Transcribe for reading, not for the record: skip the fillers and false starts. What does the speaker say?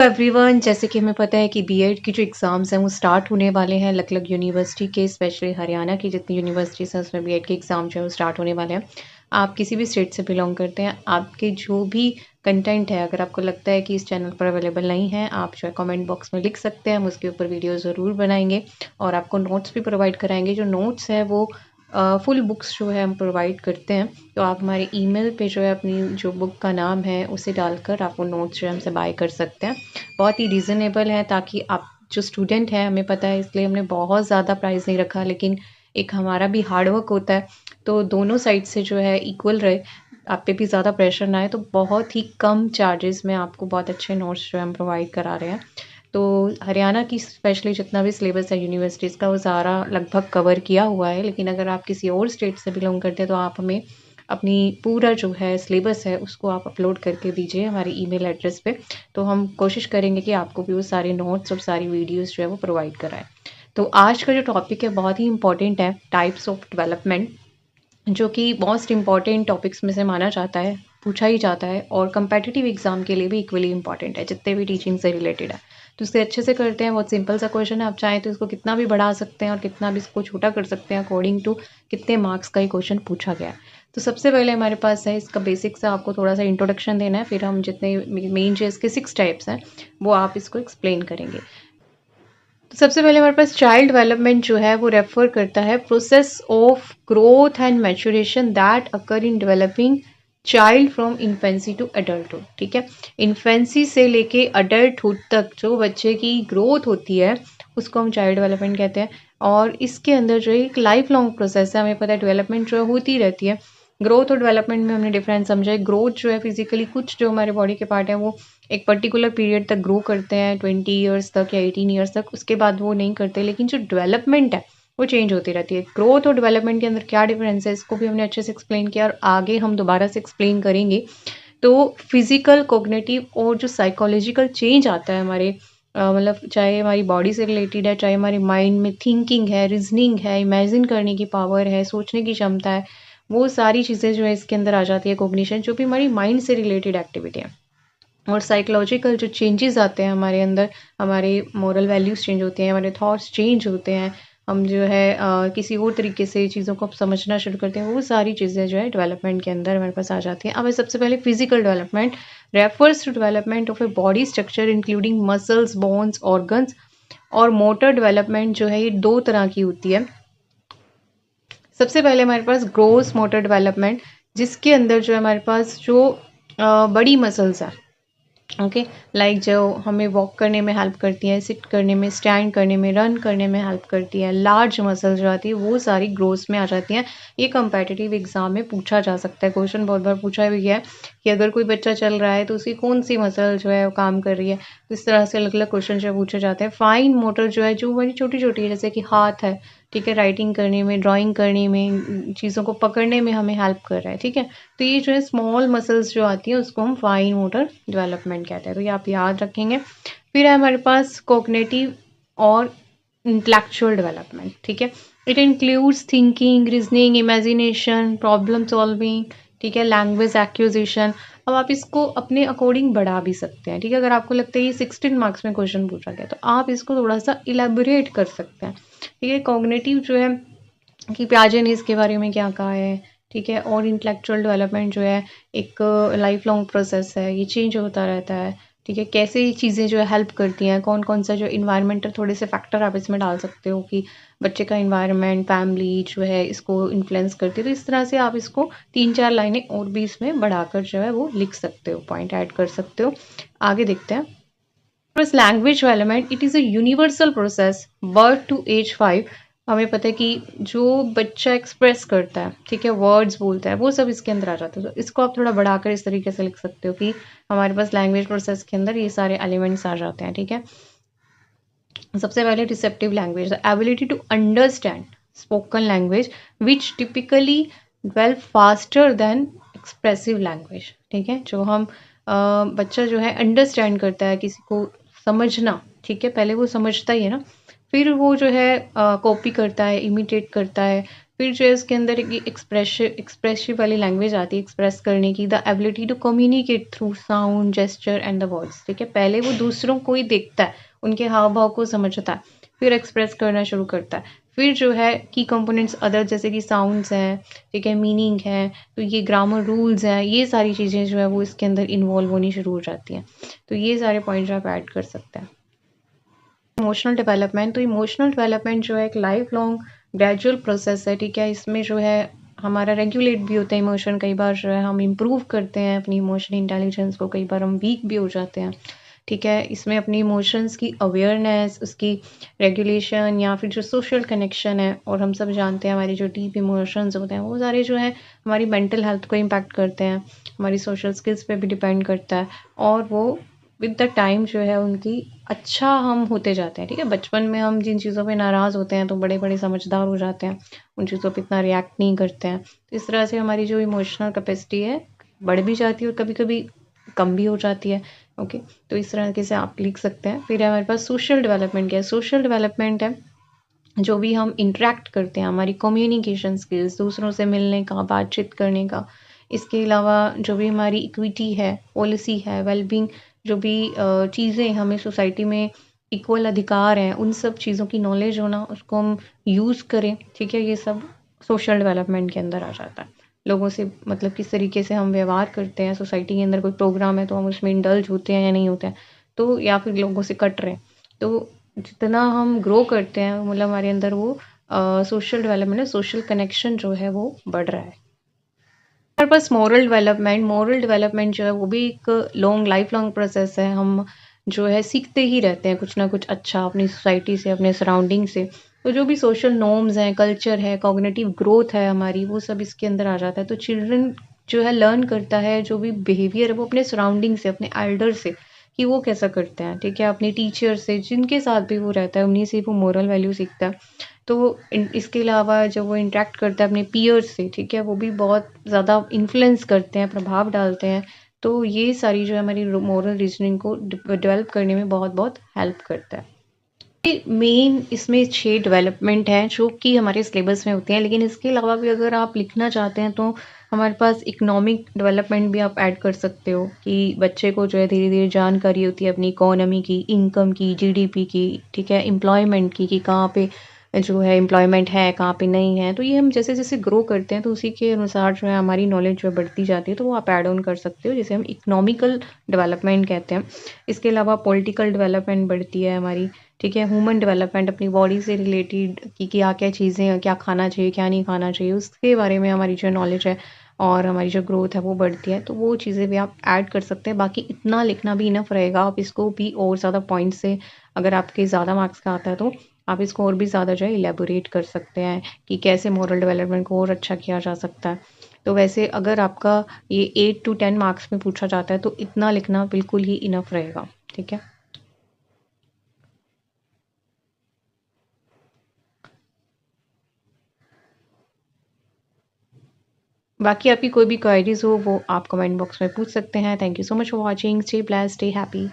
Everyone, जैसे कि हमें पता है कि बीएड की जो एग्ज़ाम्स हैं वो स्टार्ट होने वाले हैं अलग-अलग यूनिवर्सिटी के, स्पेशली हरियाणा की जितनी यूनिवर्सिटीज़ हैं उसमें बीएड के एग्ज़ाम जो है वो स्टार्ट होने वाले हैं। आप किसी भी स्टेट से बिलोंग करते हैं, आपके जो भी कंटेंट है अगर आपको लगता है कि इस चैनल पर अवेलेबल नहीं है, आप जो है कमेंट बॉक्स में लिख सकते हैं, हम उसके ऊपर वीडियो ज़रूर बनाएँगे और आपको नोट्स भी प्रोवाइड कराएँगे। जो नोट्स है वो फुल बुक्स जो है हम प्रोवाइड करते हैं, तो आप हमारे ईमेल पे जो है अपनी जो बुक का नाम है उसे डालकर आप वो नोट्स जो है हमसे बाय कर सकते हैं। बहुत ही रीज़नेबल है ताकि आप जो स्टूडेंट हैं हमें पता है इसलिए हमने बहुत ज़्यादा प्राइस नहीं रखा, लेकिन एक हमारा भी हार्ड वर्क होता है तो दोनों साइड से जो है इक्वल रहे, आप पे भी ज़्यादा प्रेशर ना आए, तो बहुत ही कम चार्जेस में आपको बहुत अच्छे नोट्स जो है हम प्रोवाइड करा रहे हैं। तो हरियाणा की स्पेशली जितना भी सिलेबस है यूनिवर्सिटीज़ का वो सारा लगभग कवर किया हुआ है, लेकिन अगर आप किसी और स्टेट से बिलोंग करते हैं तो आप हमें अपनी पूरा जो है सिलेबस है उसको आप अपलोड करके दीजिए हमारे ईमेल एड्रेस पे, तो हम कोशिश करेंगे कि आपको भी वो सारे नोट्स और सारी वीडियोस जो है वो प्रोवाइड कराएं। तो आज का जो टॉपिक है बहुत ही इंपॉर्टेंट है, टाइप्स ऑफ डेवलपमेंट, जो कि मोस्ट इम्पॉर्टेंट टॉपिक्स में से माना जाता है, पूछा ही जाता है और कम्पिटिटिव एग्जाम के लिए भी इक्वली इंपॉर्टेंट है जितने भी टीचिंग से रिलेटेड है। तो इससे अच्छे से करते हैं, बहुत सिंपल सा क्वेश्चन है, आप चाहें तो इसको कितना भी बढ़ा सकते हैं और कितना भी इसको छोटा कर सकते हैं अकॉर्डिंग टू कितने मार्क्स का ही क्वेश्चन पूछा गया है। तो सबसे पहले हमारे पास है इसका बेसिक सा आपको थोड़ा सा इंट्रोडक्शन देना है, फिर हम जितने मेन जो इसके 6 टाइप्स हैं वो आप इसको एक्सप्लेन करेंगे। तो सबसे पहले हमारे पास चाइल्ड डेवलपमेंट जो है वो रेफर करता है process of growth and maturation that occur in developing child from infancy to adulthood. ठीक है, इन्फेंसी से लेके अडल्टहुड तक जो बच्चे की ग्रोथ होती है उसको हम चाइल्ड डेवलपमेंट कहते हैं। और इसके अंदर जो एक लाइफ लॉन्ग प्रोसेस है, हमें पता है डेवलपमेंट जो है होती रहती है। ग्रोथ और डेवलपमेंट में हमने डिफरेंस समझा है। ग्रोथ जो है फिजिकली कुछ जो हमारे बॉडी के पार्ट हैं वो एक पर्टिकुलर पीरियड तक ग्रो करते हैं, 20 ईयर्स तक या 18 ईयर्स तक, उसके बाद वो नहीं करते। लेकिन जो डेवलपमेंट है वो चेंज होती रहती है। ग्रोथ और डेवलपमेंट के अंदर क्या डिफरेंस है इसको भी हमने अच्छे से एक्सप्लेन किया और आगे हम दोबारा से एक्सप्लेन करेंगे। तो फिजिकल, कॉग्निटिव और जो साइकोलॉजिकल चेंज आता है हमारे मतलब चाहे हमारी बॉडी से रिलेटेड है, चाहे हमारे माइंड में थिंकिंग है, रीजनिंग है, इमेजिन करने की पावर है, सोचने की क्षमता है, वो सारी चीज़ें जो है इसके अंदर आ जाती है। कॉग्निशन जो भी हमारी माइंड से रिलेटेड एक्टिविटी है, और साइकोलॉजिकल जो चेंजेस आते हैं हमारे अंदर, हमारे मॉरल वैल्यूज़ चेंज होते हैं, हमारे थॉट्स चेंज होते हैं, हम जो है किसी और तरीके से चीज़ों को समझना शुरू करते हैं, वो सारी चीज़ें जो है डेवलपमेंट के अंदर हमारे पास आ जाती हैं। अब सबसे पहले physical development refers to development of a body structure including muscles, bones, organs. और मोटर डेवलपमेंट जो है ये दो तरह की होती है। सबसे पहले हमारे पास ग्रोस मोटर डेवलपमेंट, जिसके अंदर जो है हमारे पास जो बड़ी मसल्स है, ओके, लाइक जो हमें वॉक करने में हेल्प करती हैं, सिट करने में, स्टैंड करने में, रन करने में हेल्प करती है, लार्ज मसल्स जो आती है वो सारी ग्रोथ में आ जाती हैं। ये कंपेटिटिव एग्जाम में पूछा जा सकता है, क्वेश्चन बहुत बार पूछा भी गया है कि अगर कोई बच्चा चल रहा है तो उसकी कौन सी मसल जो है वो काम कर रही है। तो इस तरह से अलग अलग क्वेश्चन जो पूछे जाते हैं। फाइन मोटर जो है जो बड़ी छोटी छोटी है, जैसे कि हाथ है, ठीक है, राइटिंग करने में, ड्राइंग करने में, चीज़ों को पकड़ने में हमें हेल्प कर रहा है, ठीक है। तो ये जो है स्मॉल मसल्स जो आती हैं उसको हम फाइन मोटर डेवलपमेंट कहते हैं, तो ये आप याद रखेंगे। फिर है हमारे पास कोग्निटिव और इंटेलेक्चुअल डेवलपमेंट, ठीक है। It includes thinking, reasoning, imagination, problem solving, ठीक है, लैंग्वेज एक्विजिशन। अब आप इसको अपने अकॉर्डिंग बढ़ा भी सकते हैं, ठीक है। अगर आपको लगता है ये 16 मार्क्स में क्वेश्चन पूछा गया तो आप इसको थोड़ा सा इलेबोरेट कर सकते हैं, ठीक है। कॉग्निटिव जो है कि पियाजे ने इसके बारे में क्या कहा है, ठीक है। और इंटेलेक्चुअल डेवलपमेंट जो है एक लाइफ लॉन्ग प्रोसेस है, ये चेंज होता रहता है, ठीक है। कैसे चीज़ें जो है हेल्प करती हैं, कौन कौन सा जो इन्वायरमेंटल थोड़े से फैक्टर आप इसमें डाल सकते हो कि बच्चे का इन्वायरमेंट, फैमिली जो है इसको इन्फ्लुएंस करती है। तो इस तरह से आप इसको 3-4 लाइनें और भी इसमें बढ़ाकर जो है वो लिख सकते हो, पॉइंट ऐड कर सकते हो। आगे देखते हैं। Language development, it is a universal process birth to age 5। हमें पता है कि जो बच्चा एक्सप्रेस करता है, ठीक है, वर्ड्स बोलता है, वो सब इसके अंदर आ जाता है। तो इसको आप थोड़ा बढ़ाकर इस तरीके से लिख सकते हो कि हमारे पास लैंग्वेज प्रोसेस के अंदर ये सारे एलिमेंट्स आ जाते हैं, ठीक है। सबसे पहले receptive language, the ability to understand spoken language which typically develop faster than expressive language, ठीक है। जो हम बच्चा जो है अंडरस्टैंड करता है किसी को समझना, ठीक है, पहले वो समझता ही है ना, फिर वो जो है कॉपी करता है, इमिटेट करता है, फिर जो है इसके अंदर एक एक्सप्रेसिव वाली लैंग्वेज आती है एक्सप्रेस करने की, the ability to communicate through sound, gesture and the words. ठीक है, पहले वो दूसरों को ही देखता है, उनके हाव भाव को समझता है, फिर एक्सप्रेस करना शुरू करता है। फिर जो है की कंपोनेंट्स अदर जैसे कि साउंड्स हैं, ठीक है, मीनिंग है, तो ये ग्रामर रूल्स हैं, ये सारी चीज़ें जो है वो इसके अंदर इन्वॉल्व होनी शुरू हो जाती हैं। तो ये सारे पॉइंट्स आप ऐड कर सकते हैं। इमोशनल डेवलपमेंट, तो इमोशनल डेवलपमेंट जो है एक लाइफ लॉन्ग ग्रेजुअल प्रोसेस है। ठीक है, इसमें जो है हमारा रेगुलेट भी होता है इमोशन, कई बार जो है हम इम्प्रूव करते हैं अपनी इमोशनल इंटेलिजेंस को, कई बार हम वीक भी हो जाते हैं। ठीक है, इसमें अपनी इमोशंस की अवेयरनेस, उसकी रेगुलेशन या फिर जो सोशल कनेक्शन है, और हम सब जानते हैं हमारी जो डीप इमोशंस होते हैं वो सारे जो है हमारी मेंटल हेल्थ को इम्पैक्ट करते हैं, हमारी सोशल स्किल्स पे भी डिपेंड करता है, और वो विद द टाइम जो है उनकी अच्छा हम होते जाते हैं। ठीक है, बचपन में हम जिन चीज़ों पे नाराज़ होते हैं तो बड़े बड़े समझदार हो जाते हैं, उन चीज़ों पे इतना रिएक्ट नहीं करते हैं। तो इस तरह से हमारी जो इमोशनल कैपेसिटी है बढ़ भी जाती है और कभी कभी कम भी हो जाती है। ओके, तो इस तरह से आप लिख सकते हैं। फिर हमारे पास सोशल डेवलपमेंट क्या है? सोशल डेवलपमेंट है जो भी हम इंटरेक्ट करते हैं, हमारी कम्युनिकेशन स्किल्स, दूसरों से मिलने का, बातचीत करने का, इसके अलावा जो भी हमारी इक्विटी है, पॉलिसी है, वेलबींग, जो भी चीज़ें हमें सोसाइटी में इक्वल अधिकार हैं, उन सब चीज़ों की नॉलेज होना, उसको हम यूज़ करें। ठीक है, ये सब सोशल डेवलपमेंट के अंदर आ जाता है। लोगों से मतलब किस तरीके से हम व्यवहार करते हैं, सोसाइटी के अंदर कोई प्रोग्राम है तो हम उसमें इंडल्ज होते हैं या नहीं होते हैं, तो या फिर लोगों से कट रहे हैं। तो जितना हम ग्रो करते हैं मतलब हमारे अंदर वो सोशल डेवलपमेंट है, सोशल कनेक्शन जो है वो बढ़ रहा है। हमारे पास मॉरल डेवलपमेंट जो है वो भी एक लॉन्ग लाइफ लॉन्ग प्रोसेस है। हम जो है सीखते ही रहते हैं कुछ ना कुछ अच्छा अपनी सोसाइटी से, अपने सराउंडिंग से। तो जो भी सोशल नॉर्म्स हैं, कल्चर है, कॉग्निटिव ग्रोथ है हमारी, वो सब इसके अंदर आ जाता है। तो चिल्ड्रन जो है लर्न करता है जो भी बिहेवियर है वो अपने सराउंडिंग से, अपने एल्डर से, कि वो कैसा करते हैं। ठीक है, अपने टीचर से, जिनके साथ भी वो रहता है उन्हीं से वो मोरल वैल्यू सीखता है। तो इसके अलावा जब वो इंटरेक्ट करता है अपने पीयर्स से, ठीक है, वो भी बहुत ज़्यादा इन्फ्लुएंस करते हैं, प्रभाव डालते हैं। तो ये सारी जो है हमारी मोरल रीजनिंग को डेवलप करने में बहुत बहुत हेल्प करता है। मेन इसमें 6 डेवलपमेंट हैं जो कि हमारे सिलेबस में होते हैं, लेकिन इसके अलावा भी अगर आप लिखना चाहते हैं तो हमारे पास इकोनॉमिक डेवलपमेंट भी आप ऐड कर सकते हो, कि बच्चे को जो है धीरे धीरे जानकारी होती है अपनी इकोनॉमी की, इनकम की, जीडीपी की, ठीक है, एम्प्लॉयमेंट की, कि कहाँ पे जो है एम्प्लॉयमेंट है, कहाँ पे नहीं है। तो ये हम जैसे जैसे ग्रो करते हैं तो उसी के अनुसार जो है हमारी नॉलेज जो है बढ़ती जाती है, तो वो आप ऐड ऑन कर सकते हो, जिसे हम इकोनॉमिकल डेवलपमेंट कहते हैं। इसके अलावा पॉलिटिकल डेवलपमेंट बढ़ती है हमारी। ठीक है, ह्यूमन डेवलपमेंट अपनी बॉडी से रिलेटेड, कि क्या क्या चीज़ें हैं, क्या खाना चाहिए, क्या नहीं खाना चाहिए, उसके बारे में हमारी जो नॉलेज है और हमारी जो ग्रोथ है वो बढ़ती है। तो वो चीज़ें भी आप ऐड कर सकते हैं। बाकी इतना लिखना भी इनफ रहेगा, आप इसको भी और ज़्यादा पॉइंट से, अगर आपके ज़्यादा मार्क्स का आता है तो आप इसको और भी ज़्यादा जो है इलेबोरेट कर सकते हैं, कि कैसे मॉरल डेवलपमेंट को और अच्छा किया जा सकता है। तो वैसे अगर आपका ये 8 to 10 मार्क्स में पूछा जाता है तो इतना लिखना बिल्कुल ही इनफ रहेगा। ठीक है, बाकी आपकी कोई भी क्वेरीज हो वो आप कमेंट बॉक्स में पूछ सकते हैं। Thank you so much for watching. Stay blessed, stay happy.